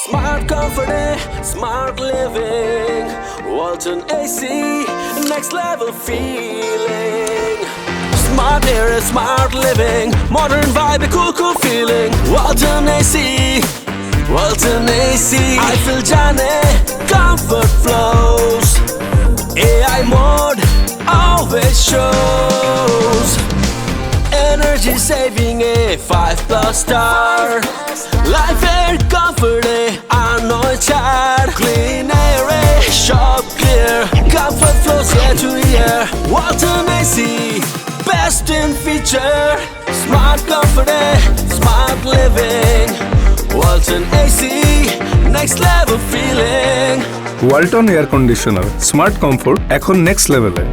Smart comfort, smart living. Walton AC, next level feeling. Smart air, smart living. Modern vibe, cool feeling. Walton AC, Walton AC. I feel jane, comfort flows. AI mode always shows. Energy saving a 5+ star. Life air comfort are no chat. Clean air, sharp clear. Comfort flows year to year. Walton AC, best in feature. Smart comfort, smart living. Walton AC, next level feeling. Walton air conditioner smart comfort এখন next লেভেলে।